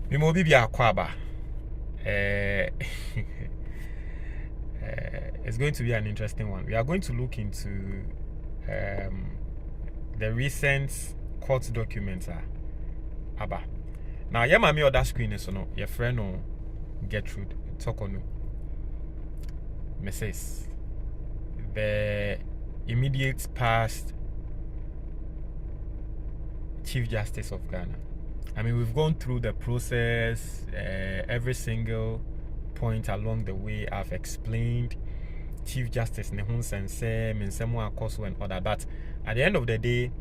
Mimobi bi akwaba. It's going to be an interesting one. We are going to look into the recent court documents. Aba. Now, your mommy or that screen is no. Your friend no Getrude Torkornoo. Mrs. The immediate past Chief Justice of Ghana. I mean, we've gone through the process, every single point along the way. I've explained Chief Justice Nehun Sense, Minsemo Akoso, and all that. But at the end of the day,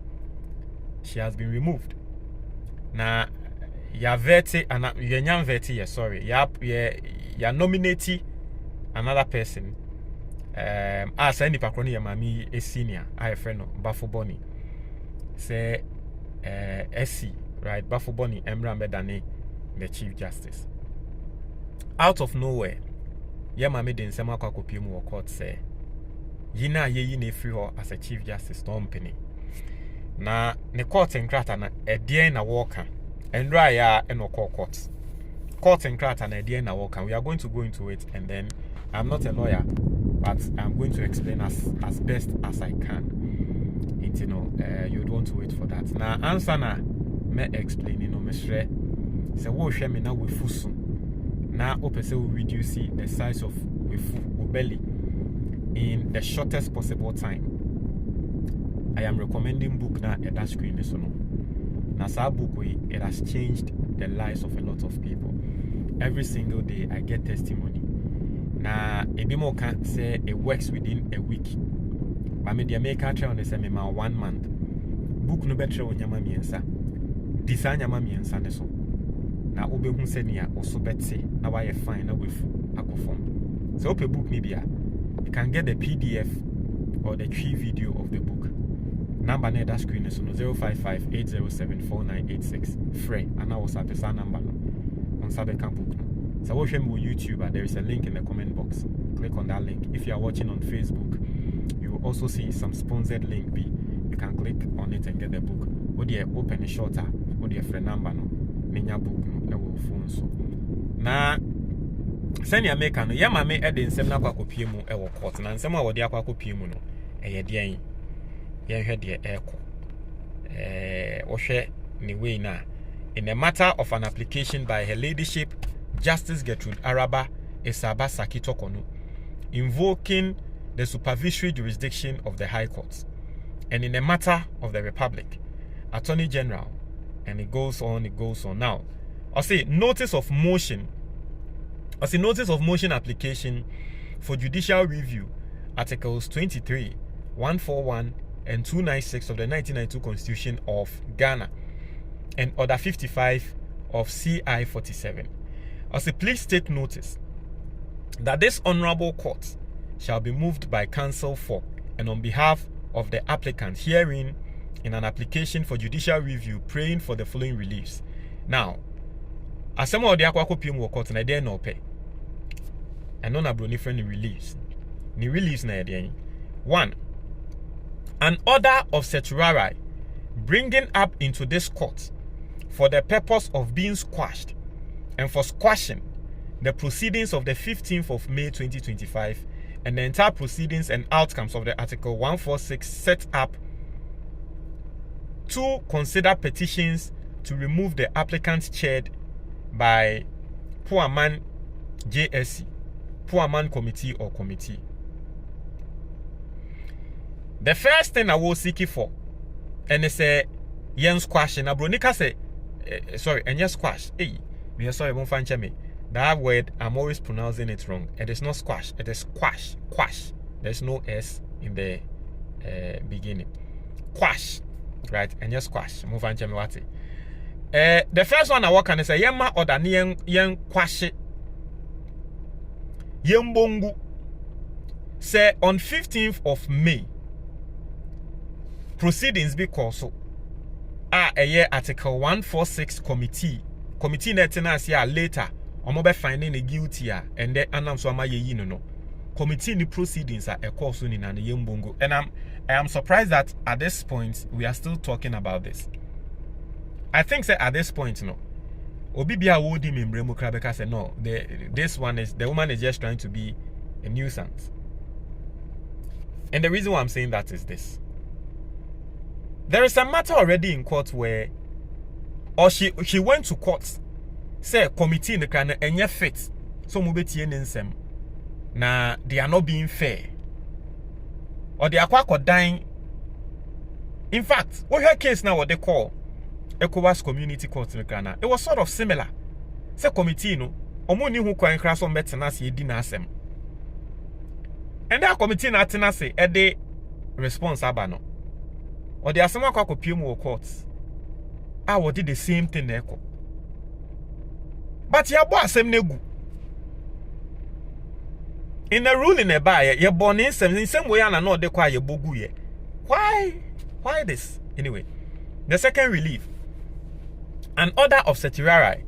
she has been removed. Now, ya veti, sorry, ya nominate another person. As any pakroni ya mami a senior, I a friend of Baffoe Bonney. Say SC, right? Baffoe Bonney, Emra Medane, the Chief Justice. Out of nowhere, ya mami den sema kwa kopiemu wa court say, yina ye ne free her as a Chief Justice company. Na ne court enkrata na edie na walker. Endra ya eno court. Court enkrata na edie na walker. We are going to go into it, and then I'm not a lawyer, but I'm going to explain as best as I can. You know, you'd want to wait for that. Now, answer na me explain, you know, me share. So what share me now with fusu. Now, opese will reduce the size of with belly in the shortest possible time. I am recommending book now at that screen. So no. Now, sa book it has changed the lives of a lot of people. Every single day, I get testimony. Now, a bit more can say it works within a week. But me the American try on the same 1 month. Book no better on yama miensa. Design yama miensa ne so. Na obe hu se nia oso betse na why fine na we fu akofom. So open book media. You can get the PDF or the tree video of the book. Number near that screen is 055-807-4986. Free and I was at the number on Sabeka book. So watch him on YouTube. There is a link in the comment box. Click on that link. If you are watching on Facebook, you will also see some sponsored link B. You can click on it and get the book. What you open a shorter, what you friend number no, ninya book no, will phone so. Na send your make no, ya mame ede nsem na kwa kopie mu e wo court na nsem a wo de akwa kopie mu no, eye de an. Ye hwe de eko. Wo hwe ni way na in a matter of an application by Her Ladyship Justice Getrude Torkornoo, invoking the supervisory jurisdiction of the High Court, and in a matter of the Republic, Attorney General, and it goes on. Now, I say notice of motion application for judicial review, Articles 23, 141, and 296 of the 1992 Constitution of Ghana, and Order 55 of CI 47. I say please take notice that this honorable court shall be moved by counsel for and on behalf of the applicant herein in an application for judicial review praying for the following reliefs. Now, as some of the aqua court na there no pay. And non abroni friend reliefs. Ni reliefs na there. 1. An order of certiorari bringing up into this court for the purpose of being squashed and for squashing the proceedings of the 15th of May 2025 and the entire proceedings and outcomes of the Article 146 set up to consider petitions to remove the applicants chaired by Poor Man JSC, Poor Man Committee or Committee. The first thing I was seeking for, and they say, yen squash, and Abronika say, sorry, and yes squash. Hey, me sorry, won't find me. That word, I'm always pronouncing it wrong. It is not squash, it is quash. Quash. There's no S in the beginning. Quash. Right? And yes, squash. Move on, Chemiwati. The first one I work on is a yema or the yen quash. Yembongu. Say on 15th of May, proceedings because so a year Article 146 committee netina here later omobe finding a guilty and then anam so amaye no committee ni proceedings are a course in an yembongo, and I am surprised that at this point we are still talking about this. I think that at this point no Obibia wodi membremo krabeka said no, the woman is just trying to be a nuisance. And the reason why I'm saying that is this. There is a matter already in court where, or she went to court, say committee in the crane and fit, so mubeti ensem. Na they are not being fair. Or they are quite dying. In fact, what her case now what they call ECOWAS Community Court in the crane, it was sort of similar. Say committee no, omuni who kwa crash on metanasi ye dinasem. And that committee na tenase ede response abano. Or there are some kwa kopiemu courts. I would did the same thing echo. But ya bo asem negu. In the ruling a buyer, you're born in some way and another de kwa ye bogu ye. Why this? Anyway, the second relief. An order of certiorari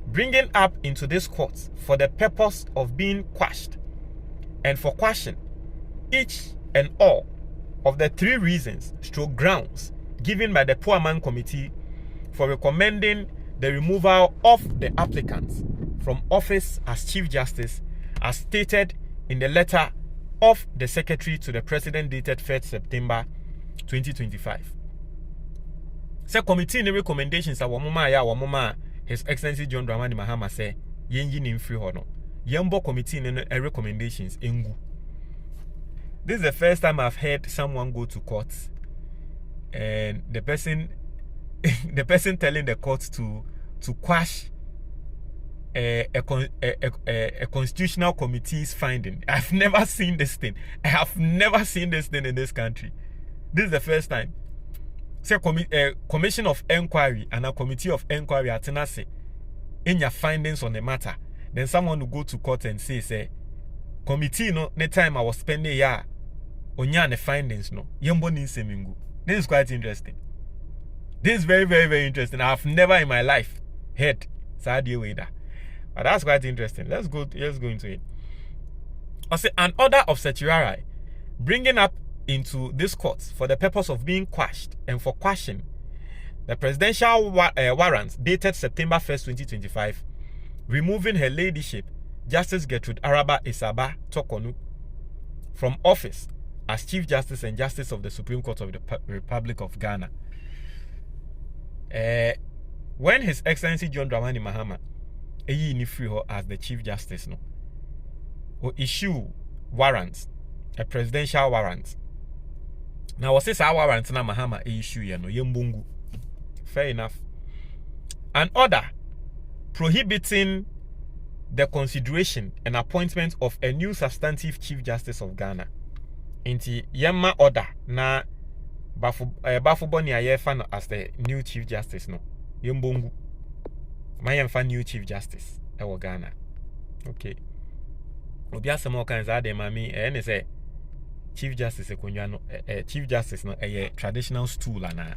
bringing up into this court for the purpose of being quashed and for quashing each and all of the 3 reasons stroke grounds given by the Poor Man Committee for recommending the removal of the applicants from office as Chief Justice as stated in the letter of the Secretary to the President dated 1st September 2025. So committee in recommendations are wamoma His Excellency John Dramani Mahama say yenji ni free hono. Yembo committee in recommendations engu. This is the first time I've heard someone go to court and the person telling the court to quash a constitutional committee's finding. I've never seen this thing. I have never seen this thing in this country. This is the first time. Say commission of inquiry and a committee of inquiry at Tenase in your findings on the matter. Then someone will go to court and say committee no the time I was spending ya onya the findings no yembo ni semingu. This is quite interesting. This is very, very, very interesting. I've never in my life heard Sadia Weda. But that's quite interesting. Let's go into it. I say an order of certiorari bringing up into this court for the purpose of being quashed and for quashing the presidential warrant dated September 1st, 2025, removing her ladyship, Justice Getrude Torkornoo, from office as Chief Justice and Justice of the Supreme Court of the Republic of Ghana. When His Excellency John Dramani Mahama as the Chief Justice no, or issue warrants, a presidential warrant. Now what says our warrant na Mahama issue no yembungu. Fair enough. An order prohibiting the consideration and appointment of a new substantive Chief Justice of Ghana. Inti yemma order na Baffoe Bonney ayefa as the new Chief Justice no. Yembungu. Mayemfa new Chief Justice ewo Ghana. Okay. Obi asemo kan za de mami ene say Chief Justice ekonwa no Chief Justice no a traditional stool ana.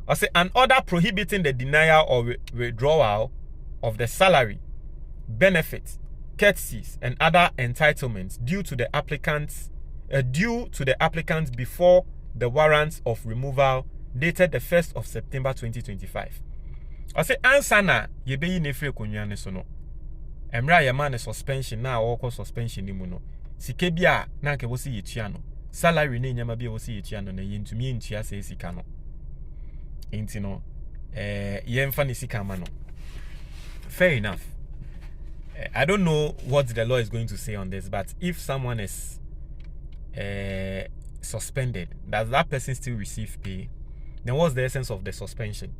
I say an order prohibiting the denial or withdrawal of the salary, benefits, courtesies and other entitlements due to the applicants before the warrants of removal dated the 1st of September 2025. I say ansana yebeyi nefre konwa ne so no. Emra yema ne suspension na awoko suspension ni mu no. Sike bia na nke wo si yetua no. Salary ne nyama bia wo si yetua no na yentumi entua se sika no. Inti no yemfa ne sika ma no. Fair enough. I don't know what the law is going to say on this, but if someone is suspended, does that person still receive pay? Then what's the essence of the suspension?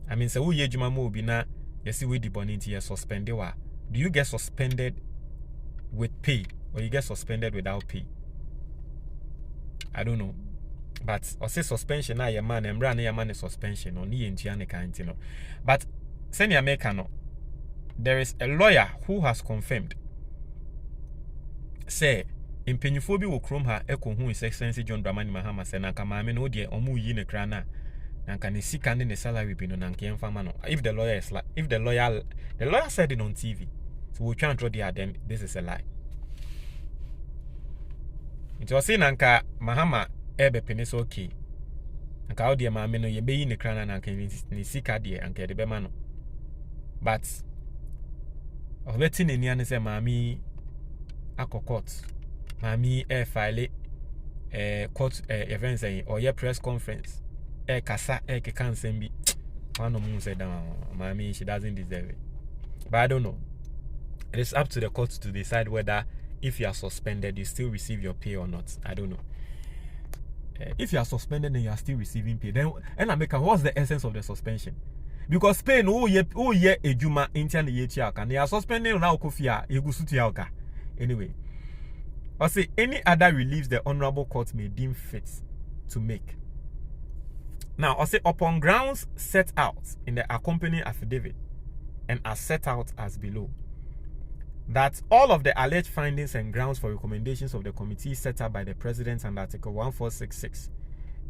I mean, so we juma mo bi na yesi we di boniti ye suspended wa. Do you get suspended with pay or you get suspended without pay? I don't know. But I say suspension na your man emra na your man is suspension or ni entua ne kan no. But senior maker no, there is a lawyer who has confirmed say impenyufo bi wo krom ha ekohu His Excellency John Dramani Mahama say na kama me no de omu yi ne kra na nanka ne sika ne salary bi no nanka yemfa ma no. If the lawyer said it on TV, so we can't draw there, then this is a lie. It was saying nanka Mahama ebe pene so okay. Nanka odi ma me no ye be yi ne kra na nanka ne sika de anka de be ma no. But betting in the say Mammy ako court. Mammy file court events or your press conference. Kasa can send me. One of them said, Mammy, she doesn't deserve it. But I don't know. It is up to the court to decide whether if you are suspended, you still receive your pay or not. I don't know. If you are suspended and you are still receiving pay, then and I make what's the essence of the suspension? Because Spain, a juma intern and they are suspending now kofia egusuti. Anyway, I say any other reliefs the honorable court may deem fit to make. Now, I say upon grounds set out in the accompanying affidavit and as set out as below, that all of the alleged findings and grounds for recommendations of the committee set up by the President under Article 1466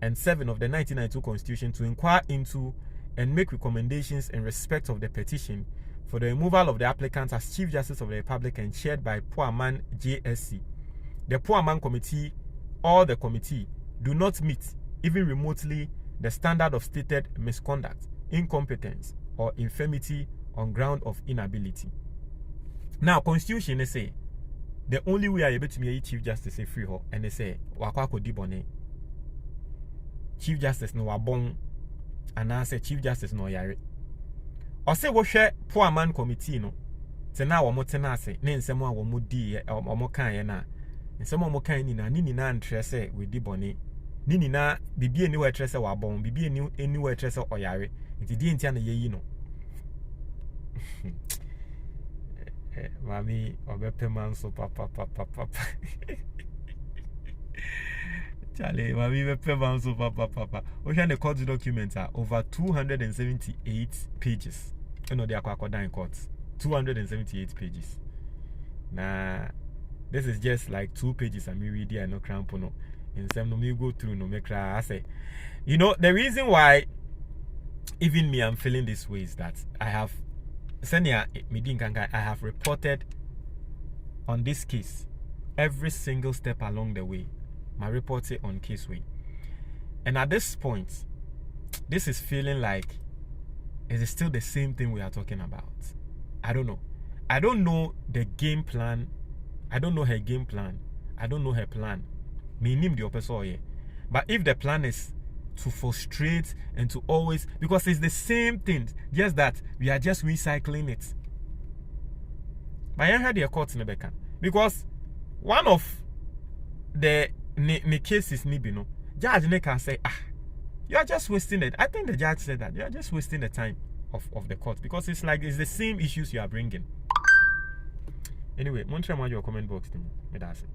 and 7 of the 1992 Constitution to inquire into and make recommendations in respect of the petition for the removal of the applicant as Chief Justice of the Republic and chaired by Poor Man JSC, the Poor Man Committee or the committee do not meet, even remotely, the standard of stated misconduct, incompetence, or infirmity on ground of inability. Now, Constitution they say the only way I able to make Chief Justice a free ho, and they say wakwako di bone. Chief Justice no wabon, and I say Chief Justice no yare. Or say what share Poor Man Committee no. Tena wa mo tena se ne nsemo a wo mo di o mo kan ye na. Nsemo mo kan ni na ntrese we di bone. Ni na bibie ni we trese wabon, bibie ni we trese oyare. Nti di ntia na ye yi no. Mami, obepe man so papa. Charlie, mami bepe man so papa. Ocean the court documents are over 278 pages. You know they are quite in court. 278 pages. Nah, this is just like 2 pages. And me read here no cramp no. In some no me go through no me cry. I say, you know the reason why even me I'm feeling this way is that I have. I have reported on this case every single step along the way. My report on case way. And at this point, this is feeling like it is still the same thing we are talking about. I don't know. I don't know the game plan. I don't know her game plan. I don't know her plan. Me name the opposite. But if the plan is to frustrate and to always, because it's the same thing, just that we are just recycling it. But I heard your court in the back because one of the cases Nibino, judge can say, you are just wasting it. I think the judge said that you are just wasting the time of the court because it's like it's the same issues you are bringing. Anyway, Montreal, your comment box to me. That's it.